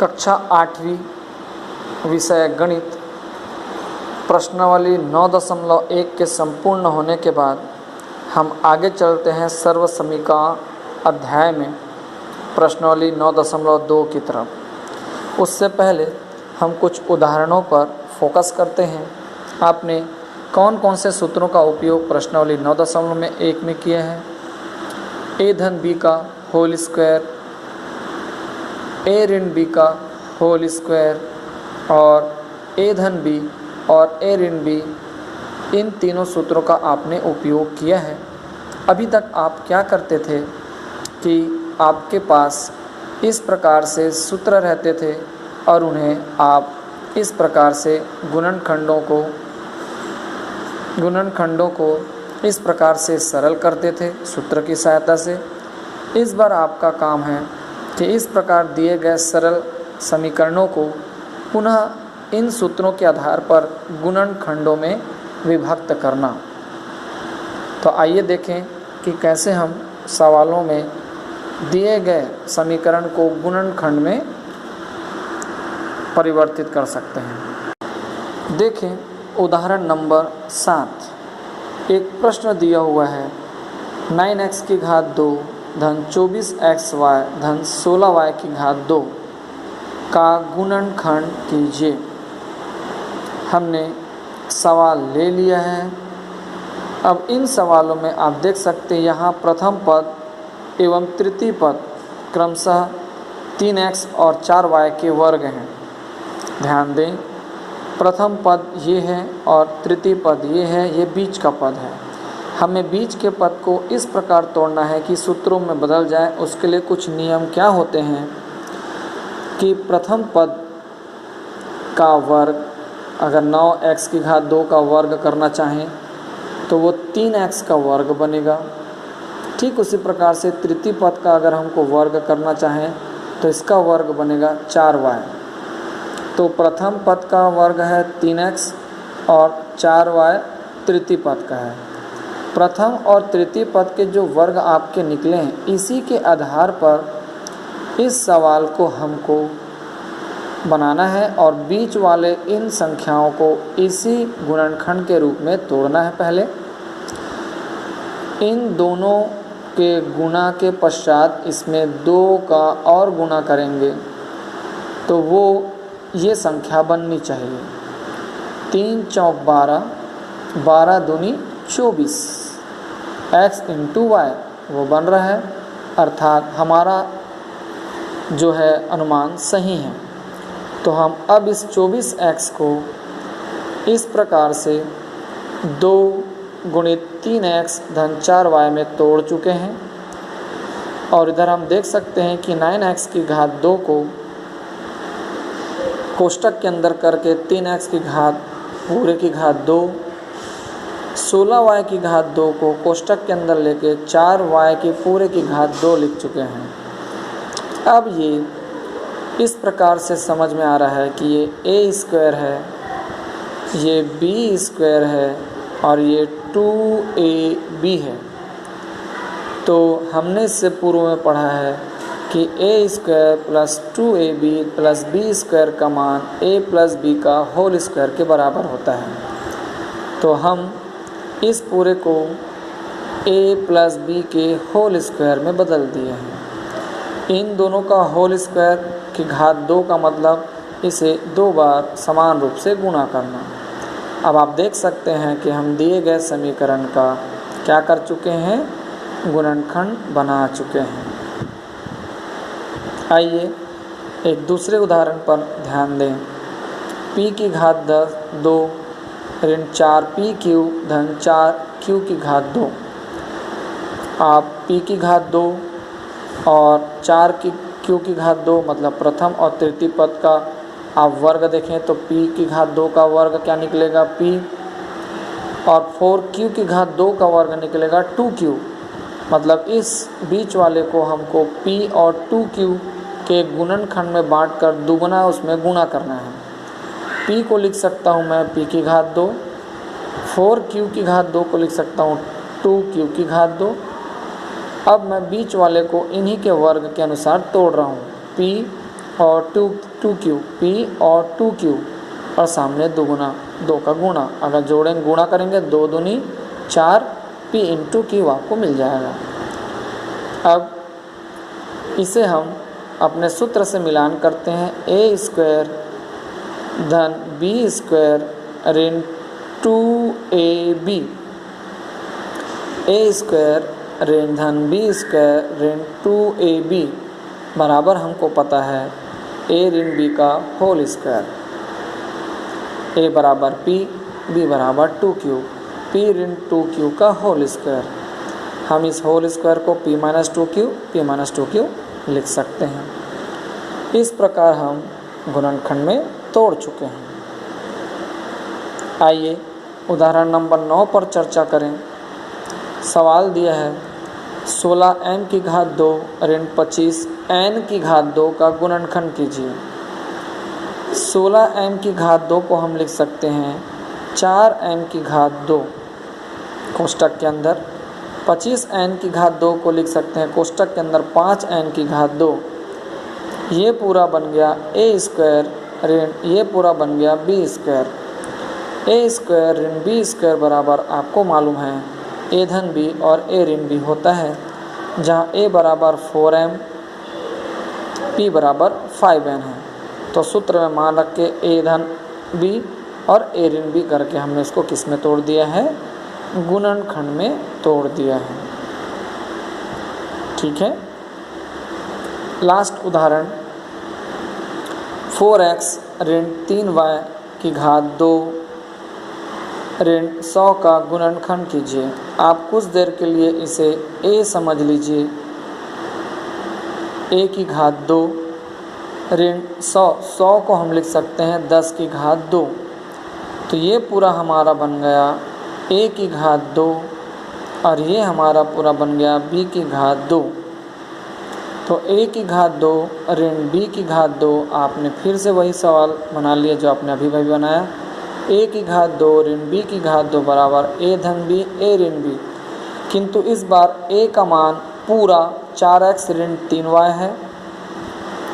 कक्षा 8वीं विषय गणित प्रश्नावली 9.1 के संपूर्ण होने के बाद हम आगे चलते हैं सर्वसमीकरण अध्याय में प्रश्नावली 9.2 की तरफ। उससे पहले हम कुछ उदाहरणों पर फोकस करते हैं। आपने कौन कौन से सूत्रों का उपयोग प्रश्नावली 9.1 में किए हैं? a धन b का होल स्क्वायर, a ऋण b का होल स्क्वायर और a धन b और a ऋण b, इन तीनों सूत्रों का आपने उपयोग किया है। अभी तक आप क्या करते थे कि आपके पास इस प्रकार से सूत्र रहते थे और उन्हें आप इस प्रकार से गुणनखंडों को इस प्रकार से सरल करते थे सूत्र की सहायता से। इस बार आपका काम है कि इस प्रकार दिए गए सरल समीकरणों को पुनः इन सूत्रों के आधार पर गुणनखंडों में विभक्त करना। तो आइए देखें कि कैसे हम सवालों में दिए गए समीकरण को गुणनखंड में परिवर्तित कर सकते हैं। देखें उदाहरण नंबर 7। एक प्रश्न दिया हुआ है 9x की घात 2 धन 24xy धन 16y की घात 2 का गुणनखंड कीजिए। हमने सवाल ले लिया है। अब इन सवालों में आप देख सकते हैं यहाँ प्रथम पद एवं तृतीय पद क्रमशः 3x और 4y के वर्ग हैं। ध्यान दें, प्रथम पद ये है और तृतीय पद ये है, ये बीच का पद है। हमें बीच के पद को इस प्रकार तोड़ना है कि सूत्रों में बदल जाए। उसके लिए कुछ नियम क्या होते हैं कि प्रथम पद का वर्ग अगर 9x की घात 2 का वर्ग करना चाहें तो वो 3x का वर्ग बनेगा। ठीक उसी प्रकार से तृतीय पद का अगर हमको वर्ग करना चाहें तो इसका वर्ग बनेगा 4y। तो प्रथम पद का वर्ग है 3x और 4y तृतीय पद का है। प्रथम और तृतीय पद के जो वर्ग आपके निकले हैं, इसी के आधार पर इस सवाल को हमको बनाना है और बीच वाले इन संख्याओं को इसी गुणनखंड के रूप में तोड़ना है। पहले इन दोनों के गुणा के पश्चात इसमें 2 का और गुणा करेंगे तो वो ये संख्या बननी चाहिए। 3 चौक 12, 12 दूनी 24, x इंटू वाई वो बन रहा है, अर्थात हमारा जो है अनुमान सही है। तो हम अब इस 24x को इस प्रकार से 2 गुणित 3x धन 4y में तोड़ चुके हैं और इधर हम देख सकते हैं कि 9x की घात 2 को कोष्टक के अंदर करके 3x की घात पूरे की घात 2, 16y की घात 2 को कोष्टक के अंदर लेके 4y की पूरे की घात 2 लिख चुके हैं। अब ये इस प्रकार से समझ में आ रहा है कि ये a स्क्वायर है, ये b स्क्वायर है और ये 2ab है। तो हमने इससे पूर्व में पढ़ा है कि a square plus 2ab plus b square का मान a प्लस b का होल स्क्वायर के बराबर होता है। तो हम इस पूरे को a प्लस b के होल स्क्वायर में बदल दिए हैं। इन दोनों का होल स्क्वायर की घात 2 का मतलब इसे 2 बार समान रूप से गुणा करना। अब आप देख सकते हैं कि हम दिए गए समीकरण का क्या कर चुके हैं, गुणनखंड बना चुके हैं। आइए एक दूसरे उदाहरण पर ध्यान दें। p की घात 2 ऋण 4p क्यू धन 4q की घात 2। आप p की घात 2 और 4q की घात 2 मतलब प्रथम और तृतीय पद का आप वर्ग देखें तो p की घात 2 का वर्ग क्या निकलेगा, p, और 4q की घात 2 का वर्ग निकलेगा 2q। मतलब इस बीच वाले को हमको p और 2q के गुणनखंड में बांटकर दुगुना उसमें गुणा करना है। p को लिख सकता हूँ मैं p की घात 2, 4q की घात 2 को लिख सकता हूँ 2q की घात 2। अब मैं बीच वाले को इन्हीं के वर्ग के अनुसार तोड़ रहा हूँ। p और 2q, p और 2q और सामने दुगुना 2 का गुणा, अगर जोड़ेंगे गुणा करेंगे 2 दूनी 4 p इंटू q आपको मिल जाएगा। अब इसे हम अपने सूत्र से मिलान करते हैं, a स्क्वायर धन b स्क्वायर ऋण 2ab, a स्क्वायर ऋण धन b स्क्वायर ऋण 2ab बराबर हमको पता है a ऋण b का होल स्क्वायर। a बराबर p, b बराबर 2q, p ऋण 2q का होल स्क्वायर। हम इस होल स्क्वायर को p minus 2q, p minus 2q लिख सकते हैं। इस प्रकार हम गुणनखंड में तोड़ चुके हैं। आइए उदाहरण नंबर 9 पर चर्चा करें। सवाल दिया है 16m की घात 2 ऋण 25n की घात 2 का गुणनखंड कीजिए। 16m की घात 2 को हम लिख सकते हैं 4m की घात 2 कोष्टक के अंदर, 25n की घात 2 को लिख सकते हैं कोष्टक के अंदर 5n की घात 2। ये पूरा बन गया a स्क्वायर ऋण ये पूरा बन गया b स्क्वायर। a स्क्वायर ऋण b स्क्वायर बराबर आपको मालूम है a धन b और a ऋण b होता है, जहाँ a बराबर 4m, p बराबर 5n है। तो सूत्र में मान रख के a धन b और a ऋण b करके हमने इसको किस में तोड़ दिया है, गुणनखंड में तोड़ दिया है। ठीक है। लास्ट उदाहरण 4x ऋण 3y की घात 2 ऋण 100 का गुणनखंड कीजिए। आप कुछ देर के लिए इसे a समझ लीजिए, a की घात 2 ऋण 100 को हम लिख सकते हैं 10 की घात 2। तो ये पूरा हमारा बन गया a की घात 2 और ये हमारा पूरा बन गया b की घात 2। तो a की घात 2 ऋण b की घात 2, आपने फिर से वही सवाल बना लिया जो आपने अभी बनाया। a की घात 2 ऋण b की घात 2 बराबर a धन b a ऋण b, किंतु इस बार a का मान पूरा 4x ऋण 3y है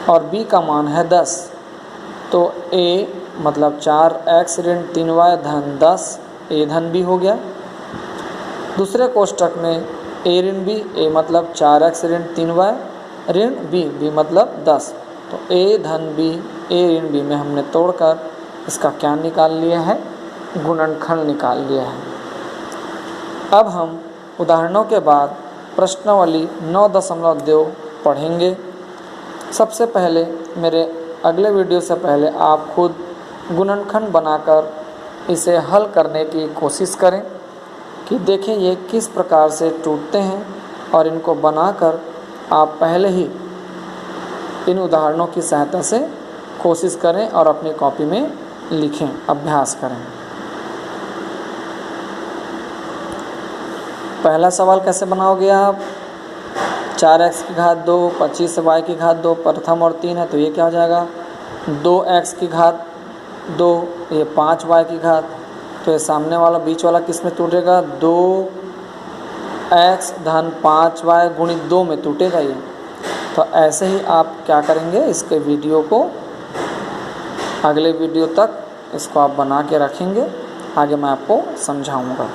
और b का मान है 10। तो a मतलब 4x ऋण 3y धन 10 a धन b हो गया। दूसरे कोष्टक में a ऋण b, a मतलब 4x ऋण 3y ऋण b, b मतलब 10। तो a धन b a ऋण b में हमने तोड़कर इसका क्या निकाल लिया है, गुणनखंड निकाल लिया है। अब हम उदाहरणों के बाद प्रश्नावली 9.2 पढ़ेंगे। सबसे पहले मेरे अगले वीडियो से पहले आप खुद गुणनखंड बनाकर इसे हल करने की कोशिश करें कि देखें ये किस प्रकार से टूटते हैं, और इनको बनाकर आप पहले ही इन उदाहरणों की सहायता से कोशिश करें और अपनी कॉपी में लिखें, अभ्यास करें। पहला सवाल कैसे बनाओगे आप, 4x की घात 2 25y की घात 2 प्रथम और 3 है, तो ये क्या हो जाएगा 2x की घात 2, ये 5y की घात, तो ये सामने वाला बीच वाला किस में टूटेगा, 2x धन 5y गुणित 2 में टूटेगा ये। तो ऐसे ही आप क्या करेंगे, इसके वीडियो को अगले वीडियो तक इसको आप बना के रखेंगे, आगे मैं आपको समझाऊंगा।